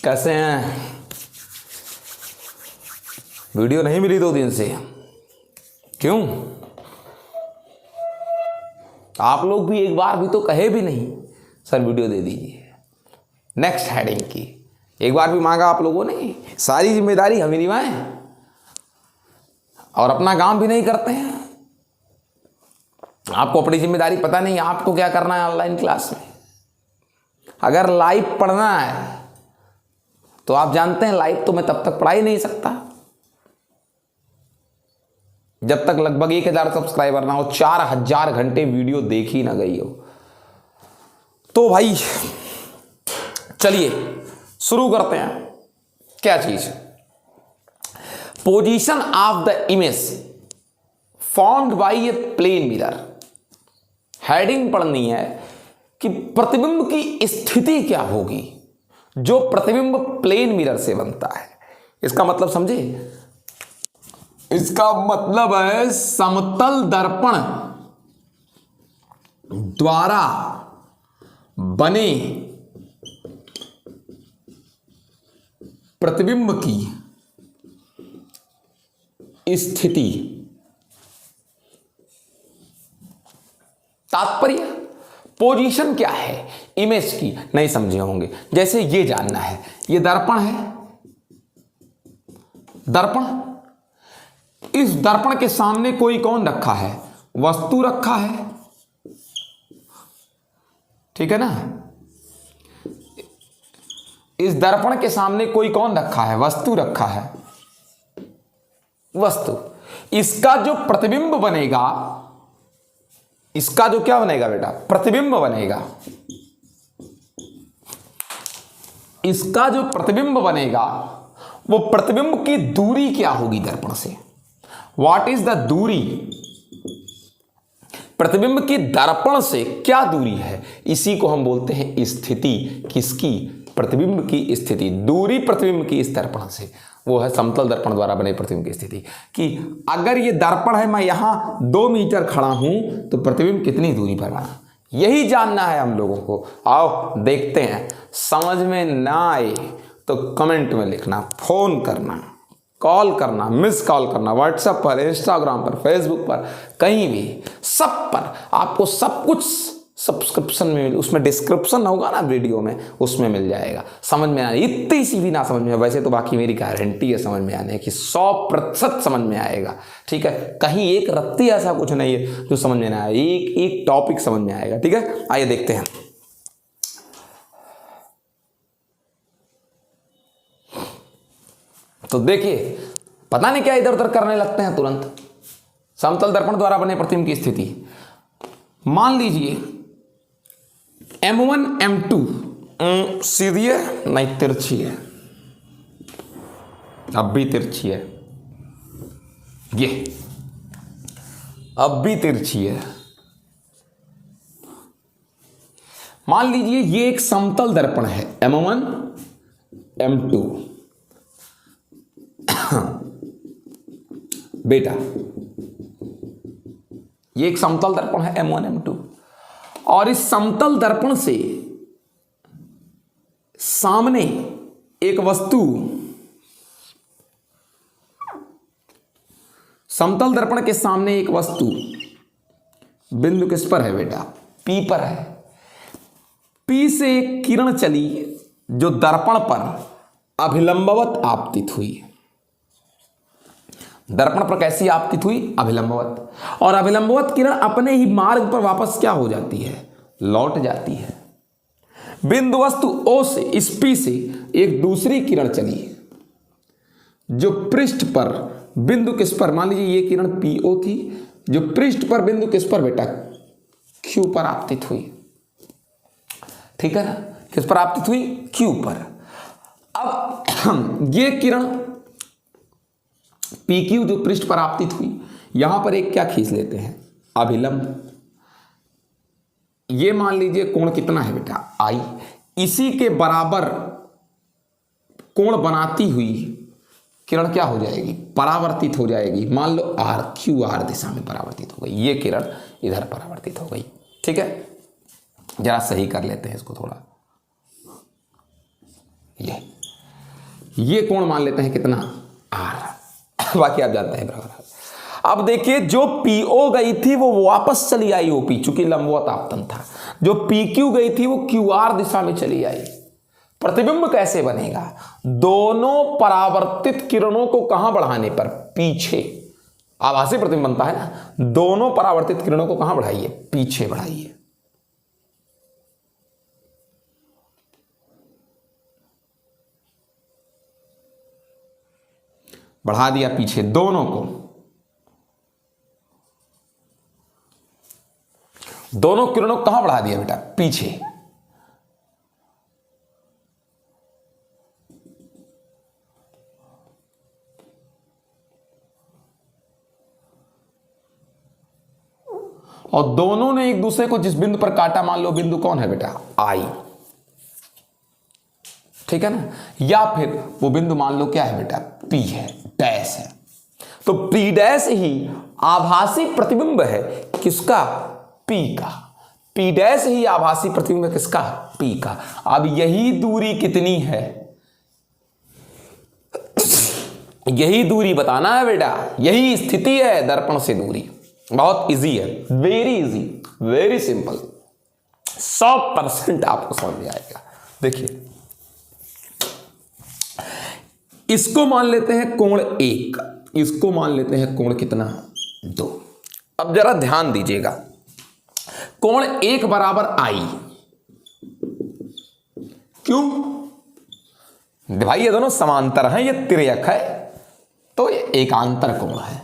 कैसे हैं? वीडियो नहीं मिली 2 दिन से, क्यों? आप लोग भी एक बार भी तो कहे भी नहीं सर वीडियो दे दीजिए नेक्स्ट हेडिंग की। एक बार भी मांगा आप लोगों ने? सारी जिम्मेदारी हम ही निभाएं और अपना काम भी नहीं करते हैं। आपको अपनी जिम्मेदारी पता नहीं आपको क्या करना है ऑनलाइन क्लास में। अगर लाइव पढ़ना है तो आप जानते हैं लाइव तो मैं तब तक पढ़ा ही नहीं सकता जब तक लगभग 1000 सब्सक्राइबर ना हो, 4000 घंटे वीडियो देखी ना गई हो। तो भाई चलिए शुरू करते हैं। क्या चीज? Position of the image found by a plane mirror. Heading पढ़नी है कि प्रतिबिंब की स्थिति क्या होगी जो प्रतिबिंब प्लेन मिरर से बनता है। इसका मतलब समझे? इसका मतलब है समतल दर्पण द्वारा बने प्रतिबिंब की स्थिति। तात्पर्य पोजीशन क्या है इमेज की नहीं समझे होंगे। जैसे ये जानना है, ये दर्पण है, दर्पण, इस दर्पण के सामने कोई कौन रखा है? वस्तु रखा है, ठीक है ना। इस दर्पण के सामने कोई कौन रखा है? वस्तु रखा है, वस्तु। इसका जो प्रतिबिंब बनेगा, इसका जो क्या बनेगा बेटा? प्रतिबिंब बनेगा। इसका जो प्रतिबिंब बनेगा वो प्रतिबिंब की दूरी क्या होगी दर्पण से? व्हाट इज द दूरी? प्रतिबिंब की दर्पण से क्या दूरी है? इसी को हम बोलते हैं स्थिति। किसकी? प्रतिबिंब की स्थिति। दूरी प्रतिबिंब की इस दर्पण से, वो है समतल दर्पण द्वारा बने प्रतिबिंब की स्थिति। कि अगर ये दर्पण है, मैं यहां 2 मीटर खड़ा हूं तो प्रतिबिंब कितनी दूरी पर बना, यही जानना है हम लोगों को। आओ देखते हैं। समझ में ना आए तो कमेंट में लिखना, फोन करना, कॉल करना, मिस कॉल करना, व्हाट्सएप पर, इंस्टाग्राम पर, फेसबुक पर, कहीं भी, सब पर आपको सब कुछ सब्सक्रिप्शन में, उसमें डिस्क्रिप्शन होगा ना वीडियो में, उसमें मिल जाएगा। समझ में आए, इतनी सी भी ना समझ में, वैसे तो बाकी मेरी गारंटी है समझ में आने की, 100% समझ में आएगा। ठीक है, कहीं एक रत्ती ऐसा कुछ नहीं है जो समझ में ना आए, एक एक टॉपिक समझ में आएगा। ठीक है, आइए देखते हैं। तो देखिए, पता नहीं क्या इधर उधर करने लगते हैं तुरंत। समतल दर्पण द्वारा बने प्रतिबिंब की स्थिति। मान लीजिए M1 M2 सीधी है नहीं तिरछी है, अब भी तिरछी है, ये अब भी तिरछी है। मान लीजिए ये एक समतल दर्पण है M1 M2 बेटा, ये एक समतल दर्पण है M1 M2 और इस समतल दर्पण से सामने एक वस्तु, समतल दर्पण के सामने एक वस्तु बिंदु किस पर है बेटा? P पर है। P से एक किरण चली जो दर्पण पर अभिलंबवत आपतित हुई। दर्पण पर कैसी आपतित हुई? अभिलंबवत। और अभिलंबवत किरण अपने ही मार्ग पर वापस क्या हो जाती है? लौट जाती है। बिंदु वस्तु O से, इस P से एक दूसरी किरण चली जो पृष्ठ पर, बिंदु किस पर? मान लीजिए ये किरण PO थी जो पृष्ठ पर बिंदु किस पर बेटा? Q पर आपतित हुई। ठीक है ना, किस पर आपतित हुई? Q पर। अब ये किरण PQ जो पृष्ठ पर आपतित हुई, यहां पर एक क्या खींच लेते हैं? अभिलंब। ये मान लीजिए कोण कितना है बेटा? I। इसी के बराबर कोण बनाती हुई किरण क्या हो जाएगी? परावर्तित हो जाएगी। मान लो R, QR दिशा में परावर्तित हो गई। ये किरण इधर परावर्तित हो गई। ठीक है, जरा सही कर लेते हैं इसको थोड़ा। ये ये कोण मान लेते हैं कितना, आर, बाकी आप जानते हैं बराबर। अब देखिए जो पीओ गई थी वो वापस चली आई ओपी, चूंकि लंबवत आपतन था। जो पीक्यू गई थी वो क्यूआर दिशा में चली आई। प्रतिबिंब कैसे बनेगा, दोनों परावर्तित किरणों को कहां बढ़ाने पर, पीछे। आभासी प्रतिबिंब बनता है ना, दोनों परावर्तित किरणों को कहां बढ़ाइए, पीछे बढ़ाइए। बढ़ा दिया पीछे दोनों को, दोनों किरणों को कहां बढ़ा दिया बेटा, पीछे। और दोनों ने एक दूसरे को जिस बिंदु पर काटा, मान लो बिंदु कौन है बेटा, आई, ठीक है ना। या फिर वो बिंदु मान लो क्या है बेटा, पी है, डैश है। तो पी डैश ही आभासी प्रतिबिंब है किसका, पी का। पी डैश ही आभासी प्रतिबिंब है किसका, पी का। अब यही दूरी कितनी है, यही दूरी बताना है बेटा, यही स्थिति है दर्पण से दूरी। बहुत इजी है, वेरी इजी, वेरी सिंपल, 100% आपको समझ में आएगा। देखिए इसको मान लेते हैं कोण 1, इसको मान लेते हैं कोण कितना, 2। अब जरा ध्यान दीजिएगा, कोण 1 बराबर आई, क्यों भाई, ये दोनों समांतर हैं, ये तिर्यक है, तो ये एकांतर कोण है।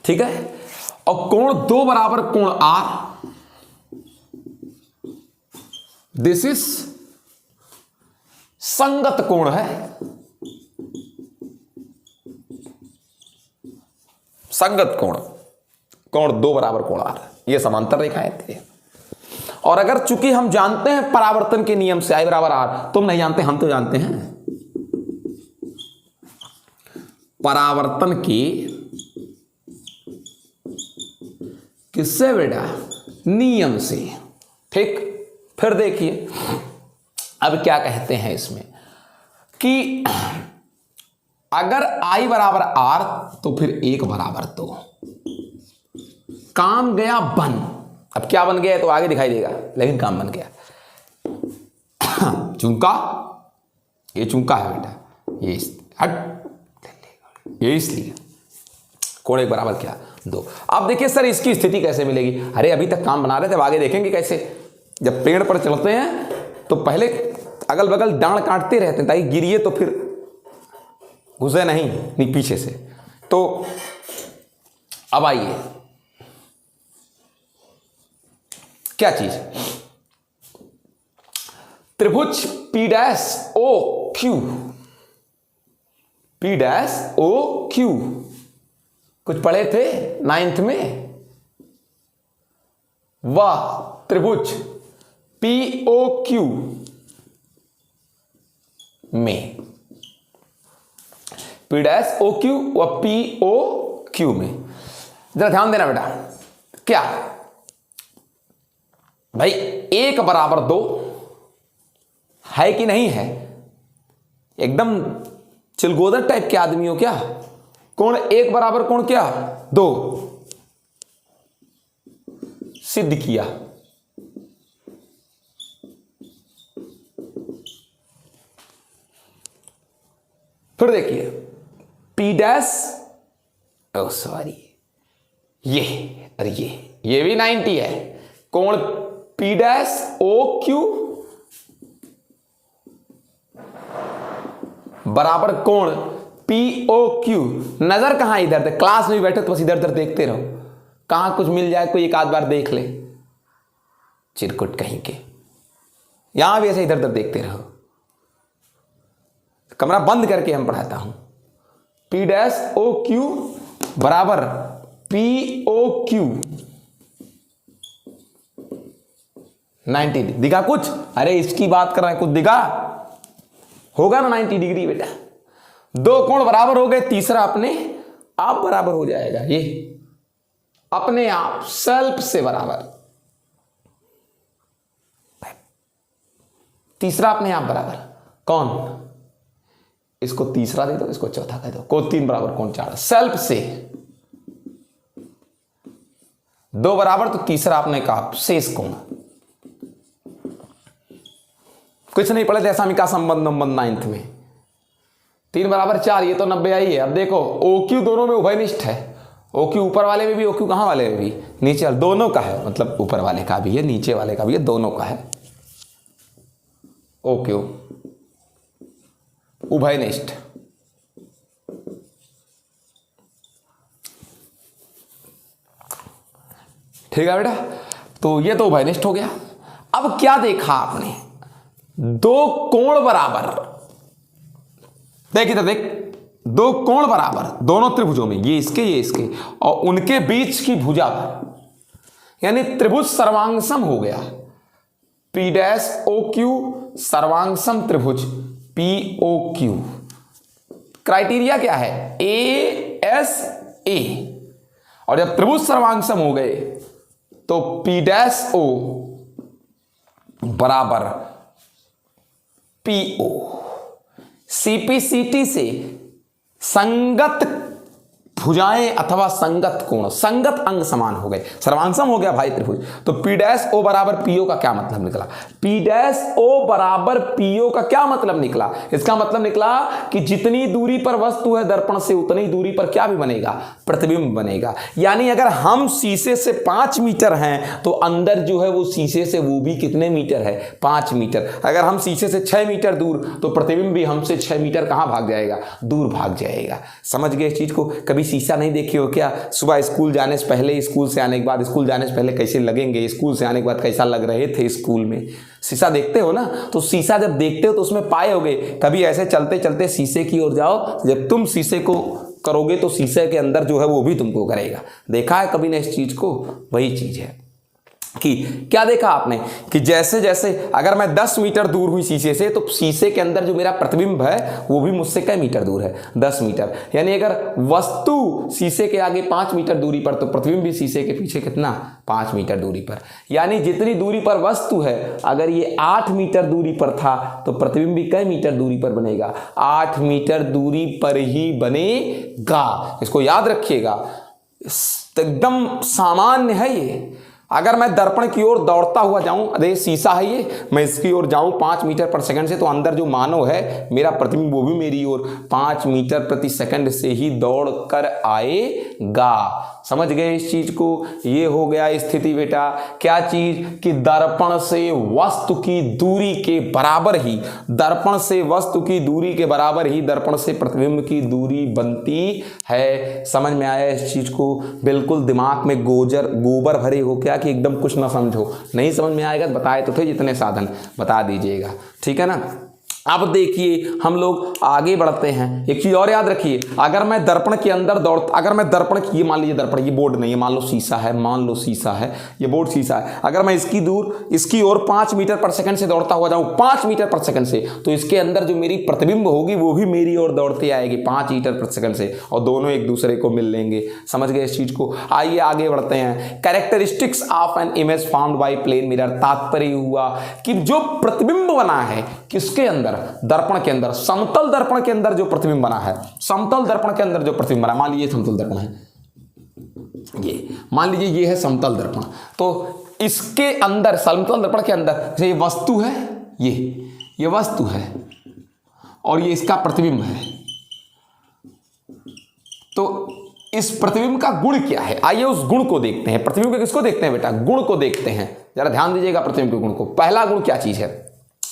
ठीक है। और कोण 2 बराबर कोण आर, दिस इज संगत कोण है, संगत कोण, कोण 2 बराबर कोण आर, ये समांतर रेखाएं थे। और अगर चूंकि हम जानते हैं परावर्तन के नियम से, आई बराबर आर, तुम नहीं जानते, हम तो जानते हैं परावर्तन की, किससे बेटा, नियम से। ठीक, फिर देखिए अब क्या कहते हैं इसमें कि अगर I बराबर R तो फिर 1 बराबर 2, काम गया बन। अब क्या बन गया है तो आगे दिखाई देगा, लेकिन काम बन गया। चूंका, ये चूंका है बेटा, ये हट, ये इसलिए कोण 1 बराबर क्या, 2। अब देखिए सर इसकी स्थिति कैसे मिलेगी, अरे अभी तक काम बना रहे थे, अब आगे देखेंगे कैसे। जब पेड़ पर चलते हैं तो पहले अगल बगल डांड काटते रहते हैं ताकि गिरिए तो फिर घुसे नहीं पीछे से। तो अब आइए क्या चीज, त्रिभुज P dash O Q, P dash O Q कुछ पढ़े थे 9th में, वह त्रिभुज POQ में, P डैश OQ व POQ में। जरा ध्यान देना बेटा, क्या भाई 1 बराबर 2 है कि नहीं है, एकदम चिलगोदर टाइप के आदमी हो क्या। कोण 1 बराबर कोण क्या, 2, सिद्ध किया। फिर देखिए P डैश, ओ सॉरी, ये अरे ये भी 90 है। कोण P डैश OQ बराबर कोण POQ। नजर कहां, इधर तक, क्लास में भी बैठे तो बस इधर उधर देखते रहो, कहां कुछ मिल जाए कोई एक आध बार देख ले, चिरकुट कहीं के। यहां भी ऐसे इधर उधर देखते रहो, कमरा बंद करके हम पढ़ाता हूं। P डैश OQ बराबर POQ 90 दिखा कुछ, अरे इसकी बात कर रहे हैं, कुछ दिखा होगा ना 90 डिग्री बेटा। 2 कोण बराबर हो गए, तीसरा अपने आप बराबर हो जाएगा, ये अपने आप सेल्फ से बराबर। तीसरा अपने आप बराबर कौन, इसको तीसरा दे दो, इसको चौथा कह दो, कोण 3 बराबर कोण 4। सेल्फ से 2 बराबर तो तीसरा आपने कहा शेष कोण। कुछ नहीं पढ़े थे असामिका संबंध 9th में। 3 बराबर 4, ये तो 90 आई है। अब देखो OQ दोनों में उभयनिष्ठ है। OQ ऊपर वाले में भी, OQ कहां वाले में भी, नीचे वाले, दोनों का है, मतलब ऊपर वाले का भी है नीचे वाले का भी है, दोनों का है। OQ उभयनिष्ठ। ठीक है बेटा, तो ये तो उभयनिष्ठ हो गया। अब क्या देखा आपने, 2 कोण बराबर, देखिए तो देख, 2 कोण बराबर दोनों त्रिभुजों में, ये इसके और उनके बीच की भुजा पर, यानी त्रिभुज सर्वांगसम हो गया। P'OQ सर्वांगसम त्रिभुज POQ। क्राइटेरिया क्या है, ASA। और जब त्रिभुज सर्वांगसम हो गए तो P'O बराबर PO। CPCT से संगत भुजाएं अथवा संगत कोण, संगत अंग समान हो गए, सर्वांगसम हो गया भाई त्रिभुज। तो P'O बराबर PO का क्या मतलब निकला, P'O बराबर PO का क्या मतलब निकला, इसका मतलब निकला कि जितनी दूरी पर वस्तु है दर्पण से उतनी दूरी पर क्या भी बनेगा, प्रतिबिंब बनेगा। यानी अगर हम शीशे से 5 मीटर हैं तो अंदर जो है वो शीशे से वो भी कितने मीटर है, 5 मीटर। अगर हम शीशे से 6 मीटर दूर तो प्रतिबिंब भी हमसे 6 मीटर कहां भाग जाएगा, दूर भाग जाएगा। समझ गए इस चीज को। कभी शीशा नहीं देखी हो क्या, सुबह स्कूल जाने से पहले, स्कूल से आने के बाद, स्कूल जाने से पहले कैसे लगेंगे, स्कूल से आने के बाद कैसा लग रहे थे स्कूल में, शीशा देखते हो ना। तो शीशा जब देखते हो तो उसमें पाए होगे, कभी ऐसे चलते चलते शीशे की ओर जाओ, जब तुम शीशे को करोगे तो शीशे के अंदर जो है वो भी तुमको करेगा। देखा है कभी ना इस चीज को, वही चीज है कि क्या देखा आपने कि जैसे जैसे अगर मैं 10 मीटर दूर हुई शीशे से तो शीशे के अंदर जो मेरा प्रतिबिंब है वो भी मुझसे कई मीटर दूर है, 10 मीटर। यानी अगर वस्तु शीशे के आगे 5 मीटर दूरी पर तो प्रतिबिंब भी शीशे के पीछे कितना, 5 मीटर दूरी पर। यानी जितनी दूरी पर वस्तु है, अगर ये 8 मीटर दूरी पर था तो प्रतिबिंब भी कई मीटर दूरी पर बनेगा, 8 मीटर दूरी पर ही बनेगा। इसको याद रखिएगा, एकदम सामान्य है ये। अगर मैं दर्पण की ओर दौड़ता हुआ जाऊं, अरे शीशा है ये, मैं इसकी ओर जाऊं 5 मीटर पर सेकंड से, तो अंदर जो मानव है मेरा प्रतिबिंब वो भी मेरी ओर 5 मीटर प्रति सेकंड से ही दौड़ कर आएगा। समझ गए इस चीज को। ये हो गया स्थिति बेटा। क्या चीज कि दर्पण से वस्तु की दूरी के बराबर ही, दर्पण से वस्तु की दूरी के बराबर ही दर्पण से प्रतिबिंब की दूरी बनती है। समझ में आया इस चीज को। बिल्कुल दिमाग में गोबर भरे हो क्या कि एकदम कुछ ना समझो। नहीं समझ में आएगा बताए तो थे जितने साधन, बता दीजिएगा, ठीक है ना। अब देखिए हम लोग आगे बढ़ते हैं। एक चीज और याद रखिए, अगर मैं दर्पण के अंदर अगर मैं दर्पण की, ये मान लीजिए दर्पण, ये बोर्ड नहीं है, मान लो शीशा है, मान लो शीशा है, ये बोर्ड शीशा है। अगर मैं इसकी ओर 5 मीटर पर सेकंड से दौड़ता हुआ जाऊं, 5 मीटर पर सेकंड से, तो इसके अंदर जो मेरी प्रतिबिंब होगी वो भी मेरी ओर दौड़ती आएगी 5 मीटर पर सेकंड से, और दोनों एक दूसरे को मिल लेंगे। समझ गए इस चीज को। आइए आगे बढ़ते हैं। Characteristics of an image found by plane mirror. तात्पर्य हुआ कि जो प्रतिबिंब बना है किसके अंदर, दर्पण के अंदर, समतल दर्पण के अंदर जो प्रतिबिंब बना है, समतल दर्पण के अंदर जो प्रतिबिंब बना, मान लीजिए समतल दर्पण है, ये मान लीजिए ये है समतल दर्पण, तो इसके अंदर, समतल दर्पण के अंदर ये वस्तु है, ये वस्तु है और ये इसका प्रतिबिंब है। तो इस प्रतिबिंब का गुण क्या है, आइए उस गुण को देखते हैं। प्रतिबिंब के किसको देखते हैं बेटा, गुण को देखते हैं। जरा ध्यान दीजिएगा प्रतिबिंब के गुण को। पहला गुण क्या चीज है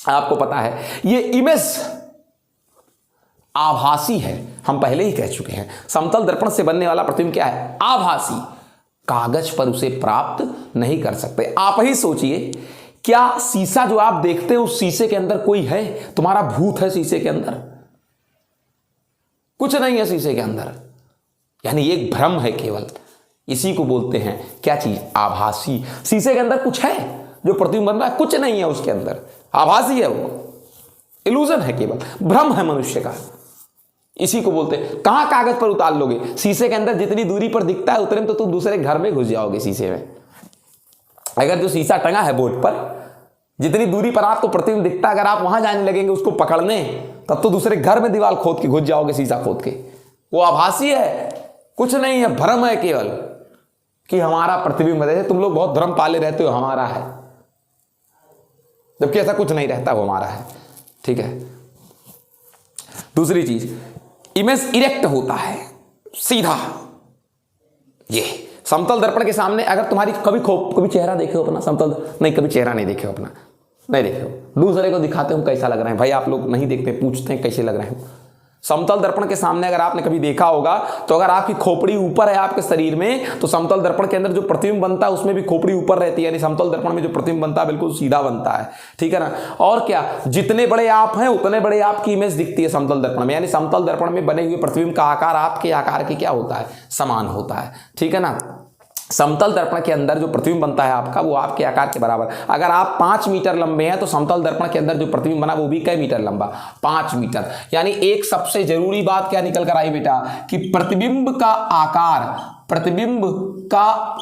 आपको पता है, ये इमेज आभासी है, हम पहले ही कह चुके हैं। समतल दर्पण से बनने वाला प्रतिबिंब क्या है, आभासी, कागज पर उसे प्राप्त नहीं कर सकते। आप ही सोचिए, क्या शीशा जो आप देखते हो उस शीशे के अंदर कोई है, तुम्हारा भूत है शीशे के अंदर, कुछ नहीं है शीशे के अंदर, यानी एक भ्रम है केवल। इसी को बोलते हैं क्या चीज, आभासी। शीशे के अंदर कुछ है जो प्रतिबिंब बन रहा है, कुछ नहीं है उसके अंदर, आभासी है, वो इल्यूजन है, केवल भ्रम है मनुष्य का। इसी को बोलते हैं। कहां कागज पर उतार लोगे, शीशे के अंदर जितनी दूरी पर दिखता है उतने में तो तुम दूसरे घर में घुस जाओगे शीशे में। अगर जो शीशा टंगा है बोर्ड पर जितनी दूरी पर आपको प्रतिबिंब दिखता है, अगर आप वहां जाने लगेंगे उसको पकड़ने, तब तो दूसरे घर में दीवार खोद के घुस जाओगे, शीशा खोद के। वो आभासी है, कुछ नहीं है, भ्रम है केवल कि हमारा प्रतिबिंब है। तुम लोग बहुत भ्रम पाले रहते हो हमारा है, जबकि ऐसा कुछ नहीं रहता, वो हमारा है। ठीक है। दूसरी चीज, इमेज इरेक्ट होता है, सीधा। ये समतल दर्पण के सामने अगर तुम्हारी कभी चेहरा देखे हो अपना समतल, नहीं कभी चेहरा नहीं देखे हो अपना, नहीं देखे हो, दूसरे को दिखाते हो कैसा लग रहे हैं। भाई आप लोग नहीं देखते, पूछते हैं कैसे लग रहे हैं। समतल दर्पण के सामने अगर आपने कभी देखा होगा तो अगर आपकी खोपड़ी ऊपर है आपके शरीर में, तो समतल दर्पण के अंदर जो प्रतिबिंब बनता है उसमें भी खोपड़ी ऊपर रहती है, यानी समतल दर्पण में जो प्रतिबिंब बनता है बिल्कुल सीधा बनता है। ठीक है ना। और क्या, जितने बड़े आप हैं उतने बड़े आपकी इमेज दिखती है समतल दर्पण में, यानी समतल दर्पण में बने हुए प्रतिबिंब का आकार आपके आकार के क्या होता है, समान होता है। ठीक है ना। समतल दर्पण के अंदर जो प्रतिबिंब बनता है आपका, वो आपके आकार के बराबर। अगर आप 5 मीटर लंबे हैं तो समतल दर्पण के अंदर जो प्रतिबिंब बना वो भी कई मीटर लंबा, 5 मीटर। यानी एक सबसे जरूरी बात क्या निकल कर आई बेटा, कि प्रतिबिंब का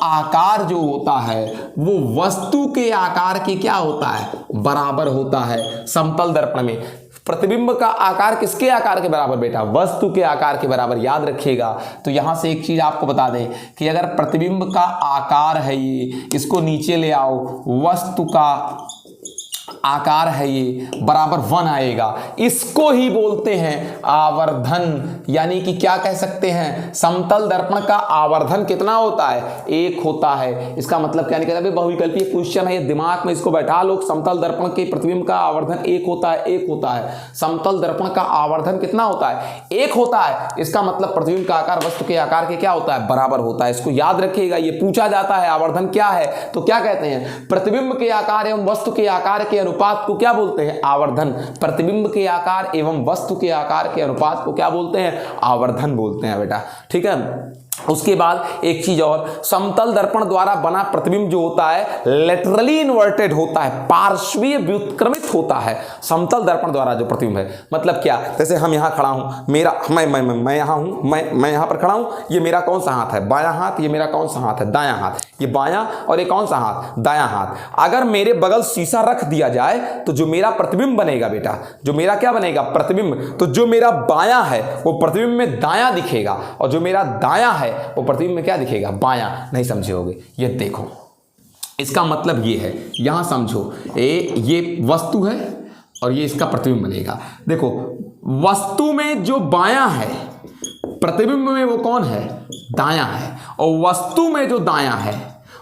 आकार जो होता है वो वस्तु के आकार के क्या होता है, बराबर होता है। समतल दर्पण में प्रतिबिंब का आकार किसके आकार के बराबर बेटा, वस्तु के आकार के बराबर। याद रखिएगा। तो यहां से एक चीज आपको बता दें कि अगर प्रतिबिंब का आकार है ये, इसको नीचे ले आओ, वस्तु का आकार है ये, बराबर 1 आएगा। इसको ही बोलते हैं आवर्धन, यानी कि क्या कह सकते हैं, समतल दर्पण का आवर्धन कितना होता है, 1 होता है। इसका मतलब क्या निकला, बहुविकल्पीय क्वेश्चन है, दिमाग में इसको बैठा लो। समतल दर्पण के प्रतिबिंब का आवर्धन 1 होता है, 1 होता है। समतल दर्पण का आवर्धन कितना होता है, 1 होता है। इसका मतलब प्रतिबिंब का आकार वस्तु के आकार के क्या होता है, बराबर होता है। इसको याद रखिएगा, ये पूछा जाता है आवर्धन क्या है, तो क्या कहते हैं, प्रतिबिंब के आकार एवं वस्तु के आकार के अनुपात को क्या बोलते हैं, आवर्धन। प्रतिबिंब के आकार एवं वस्तु के आकार के अनुपात को क्या बोलते हैं, आवर्धन बोलते हैं बेटा। ठीक है। उसके बाद एक चीज और, समतल दर्पण द्वारा बना प्रतिबिंब जो होता है लेटरली इन्वर्टेड होता है, पार्श्वीय व्युत्क्रमित होता है। समतल दर्पण द्वारा जो प्रतिबिंब है, मतलब क्या, जैसे हम यहां खड़ा हूं, मेरा मैं यहां हूं, मैं यहां पर खड़ा हूं, ये मेरा कौन सा हाथ है, बायां हाथ, ये मेरा कौन सा हाथ है, दायां हाथ, ये बायां, और ये कौन सा हाथ, दायां हाथ। अगर मेरे बगल शीशा रख दिया जाए तो जो मेरा प्रतिबिंब बनेगा बेटा, जो मेरा क्या बनेगा, प्रतिबिंब, तो जो मेरा बायां है वो प्रतिबिंब में दायां दिखेगा, और जो मेरा दायां है वो प्रतिबिंब में क्या दिखेगा, बायां। नहीं समझे होगे, ये देखो, इसका मतलब ये है, यहां समझो, ये वस्तु है और ये इसका प्रतिबिंब बनेगा। देखो, वस्तु में जो बायां है, प्रतिबिंब में वो कौन है, दायां है, और वस्तु में जो दायां है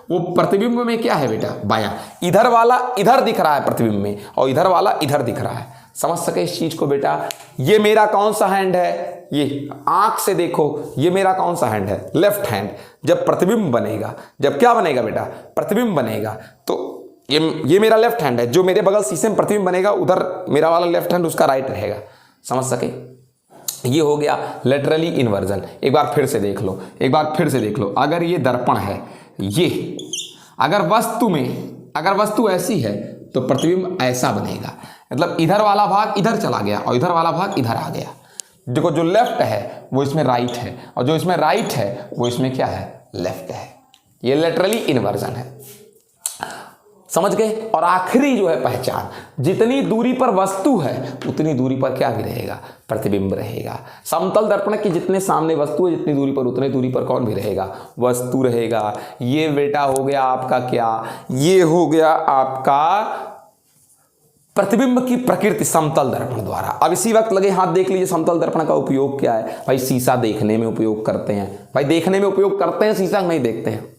वो प्रतिबिंब में क्या है बेटा, बायां। इधर वाला इधर दिख रहा है प्रतिबिंब में, और इधर वाला इधर दिख रहा है। समझ सके इस चीज को बेटा। ये मेरा कौन सा हैंड है, ये आंख से देखो, ये मेरा कौन सा हैंड है, लेफ्ट हैंड। जब प्रतिबिंब बनेगा, जब क्या बनेगा बेटा, प्रतिबिंब बनेगा, तो ये मेरा लेफ्ट हैंड है, जो मेरे बगल शीशे में प्रतिबिंब बनेगा उधर मेरा वाला लेफ्ट हैंड उसका राइट रहेगा। समझ सके, ये हो गया लेटरली इन्वर्जन। एक बार फिर से देख लो, एक बार फिर से देख लो। अगर ये दर्पण है, ये अगर वस्तु ऐसी है तो प्रतिबिंब ऐसा बनेगा, मतलब इधर वाला भाग इधर चला गया और इधर वाला भाग इधर आ गया। देखो, जो लेफ्ट है वो इसमें राइट है, और जो इसमें राइट है वो इसमें क्या है, लेफ्ट है। ये लेटरली इन्वर्जन है। समझ गए। और आखिरी जो है पहचान, जितनी दूरी पर वस्तु है उतनी दूरी पर क्या भी रहेगा, प्रतिबिंब रहेगा। समतल दर्पण की जितने सामने वस्तु है, जितनी दूरी पर उतनी दूरी पर कौन भी रहेगा, वस्तु रहेगा। ये बेटा हो गया आपका क्या, ये हो गया आपका प्रतिबिंब की प्रकृति समतल दर्पण द्वारा। अब इसी वक्त लगे हाथ देख लीजिए समतल दर्पण का उपयोग क्या है। भाई शीशा देखने में उपयोग करते हैं, भाई देखने में उपयोग करते हैं, शीशा नहीं देखते हैं,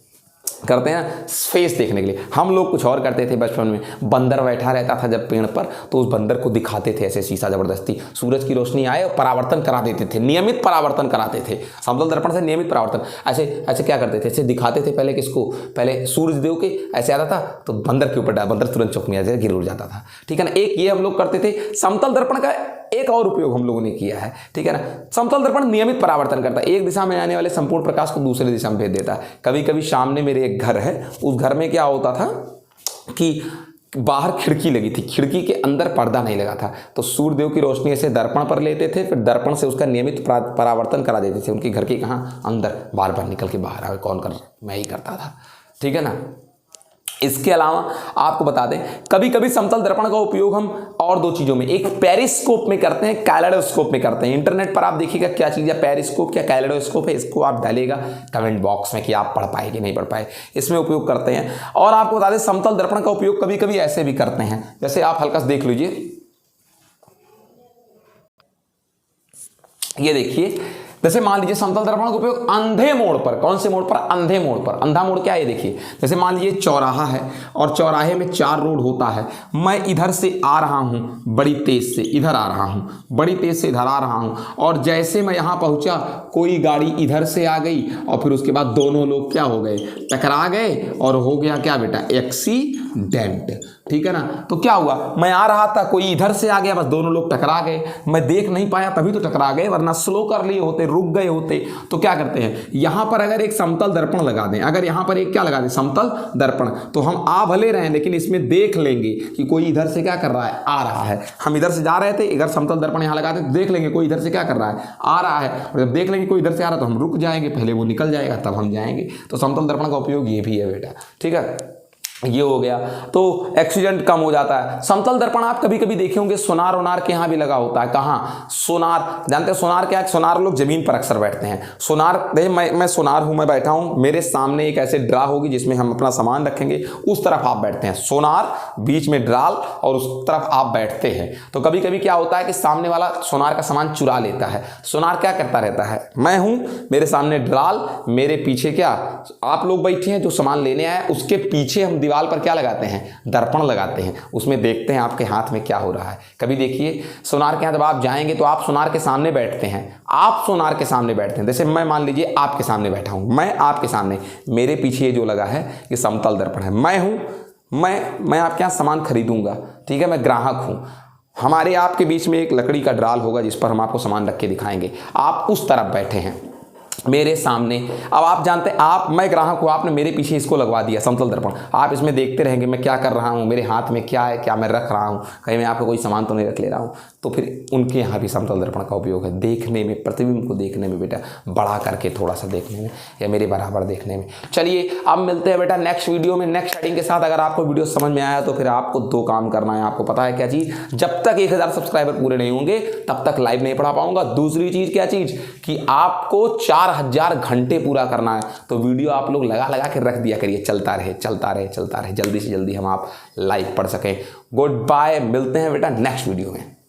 करते हैं ना फेस देखने के लिए। हम लोग कुछ और करते थे बचपन में, बंदर बैठा रहता था जब पेड़ पर, तो उस बंदर को दिखाते थे ऐसे शीशा जबरदस्ती, सूरज की रोशनी आए और परावर्तन करा देते थे, नियमित परावर्तन कराते थे समतल दर्पण से, नियमित परावर्तन। ऐसे ऐसे क्या करते थे, ऐसे दिखाते थे पहले किसको, पहले सूरज देव के ऐसे आता था तो बंदर के ऊपर, बंदर तुरंत चौक में ऐसे गिर उड़ जाता था। ठीक है ना। एक ये हम लोग करते थे। समतल दर्पण का एक और उपयोग हम लोगों ने किया है, ठीक है ना। समतल दर्पण नियमित परावर्तन करता है, एक दिशा में आने वाले संपूर्ण प्रकाश को दूसरे दिशा में भेज देता है। कभी कभी सामने मेरे एक घर है, उस घर में क्या होता था कि बाहर खिड़की लगी थी, खिड़की के अंदर पर्दा नहीं लगा था, तो सूर्यदेव की रोशनी से दर्पण पर लेते थे, फिर दर्पण से उसका नियमित परावर्तन करा देते थे। उनके घर के कहाँ, अंदर, बार बार निकल के बाहर आए, कौन कर, मैं ही करता था। ठीक है ना। इसके अलावा आपको बता दें कभी कभी समतल दर्पण का उपयोग हम और दो चीजों में, एक पेरिस्कोप में करते हैं, कैलेडोस्कोप में करते हैं। इंटरनेट पर आप देखिएगा क्या चीज है, पेरिस्कोप क्या कैलेडोस्कोप है, इसको आप डालिएगा कमेंट बॉक्स में कि आप पढ़ पाए कि नहीं पढ़ पाए। इसमें उपयोग करते हैं। और आपको बता दें समतल दर्पण का उपयोग कभी कभी ऐसे भी करते हैं, जैसे आप हल्का देख लीजिए, ये देखिए, जैसे मान लीजिए समतल दर्पण का उपयोग अंधे मोड़ पर, कौन से मोड़ पर, अंधे मोड़ पर। अंधा मोड़ क्या है, देखिए जैसे मान लीजिए चौराहा है और चौराहे में 4 रोड होता है, मैं इधर से आ रहा हूं बड़ी तेज से, इधर आ रहा हूं बड़ी तेज से, इधर आ रहा हूं, और जैसे मैं यहां पहुंचा कोई गाड़ी इधर से आ गई और फिर उसके बाद दोनों लोग क्या हो गए, टकरा गए और हो गया क्या बेटा, एक्सीडेंट। ठीक है ना। तो क्या हुआ, मैं आ रहा था, कोई इधर से आ गया, बस दोनों लोग टकरा गए, मैं देख नहीं पाया तभी तो टकरा गए, वरना स्लो कर लिए होते, रुक गए होते। तो क्या करते हैं, यहां पर अगर एक समतल दर्पण लगा दें, अगर यहां पर एक क्या लगा दें, समतल दर्पण, तो हम आ भले रहे लेकिन इसमें देख लेंगे कि कोई इधर से क्या कर रहा है, आ रहा है। हम इधर से जा रहे थे, इधर समतल दर्पण यहां लगा दें, देख लेंगे कोई इधर से क्या कर रहा है, आ रहा है, और जब देख लेंगे कोई इधर से आ रहा है तो हम रुक जाएंगे, पहले वो निकल जाएगा तब हम जाएंगे। तो समतल दर्पण का उपयोग ये भी है बेटा। ठीक है, ये हो गया, तो एक्सीडेंट कम हो जाता है। समतल दर्पण आप कभी कभी देखे होंगे सोनार ओनार के यहाँ भी लगा होता है। कहाँ, सोनार, जानते हैं सोनार क्या है, सोनार लोग जमीन पर अक्सर बैठते हैं। सोनार मैं सोनार हूं, मैं बैठा हूं, मेरे सामने एक ऐसे ड्रा होगी जिसमें हम अपना सामान रखेंगे, उस तरफ आप बैठते हैं, सोनार बीच में ड्राल और उस तरफ आप बैठते हैं। तो कभी कभी क्या होता है कि सामने वाला सोनार का सामान चुरा लेता है। सोनार क्या करता रहता है, मैं हूं, मेरे सामने ड्राल, मेरे पीछे क्या आप लोग बैठे हैं जो सामान लेने आए, उसके पीछे हम दीवार पर क्या लगाते हैं, दर्पण लगाते हैं, उसमें देखते हैं आपके हाथ में क्या हो रहा है। कभी देखिए सोनार के यहाँ जब आप जाएंगे तो आप सोनार के सामने बैठते हैं, आप सोनार के सामने बैठते हैं। जैसे मैं मान लीजिए आपके सामने बैठा हूं, मैं आपके सामने, मेरे पीछे जो लगा है ये समतल दर्पण है, मैं हूं, मैं आपके यहाँ सामान खरीदूंगा, ठीक है, मैं ग्राहक हूं, हमारे आपके बीच में एक लकड़ी का ड्राल होगा जिस पर हम आपको सामान रख के दिखाएंगे, आप उस तरफ बैठे हैं मेरे सामने। अब आप जानते हैं, आप, मैं ग्राहक हूं, आपने मेरे पीछे इसको लगवा दिया समतल दर्पण, आप इसमें देखते रहेंगे मैं क्या कर रहा हूं, मेरे हाथ में क्या है, क्या मैं रख रहा हूं, कहीं मैं आपको कोई सामान तो नहीं रख ले रहा हूं। तो फिर उनके यहाँ भी समतल दर्पण का उपयोग है, देखने में, प्रतिबिंब को देखने में बेटा, बड़ा करके थोड़ा सा देखने में या मेरे बराबर देखने में। चलिए अब मिलते हैं बेटा नेक्स्ट वीडियो में नेक्स्ट हेडिंग के साथ। अगर आपको वीडियो समझ में आया तो फिर आपको 2 काम करना है, आपको पता है क्या चीज़, जब तक 1000 सब्सक्राइबर पूरे नहीं होंगे तब तक लाइव नहीं पढ़ा पाऊंगा। दूसरी चीज़ क्या चीज़, कि आपको 4000 घंटे पूरा करना है, तो वीडियो आप लोग लगा लगा के रख दिया करिए, चलता रहे चलता रहे चलता रहे, जल्दी से जल्दी हम आप लाइव पढ़ सकें। गुड बाय, मिलते हैं बेटा नेक्स्ट वीडियो में।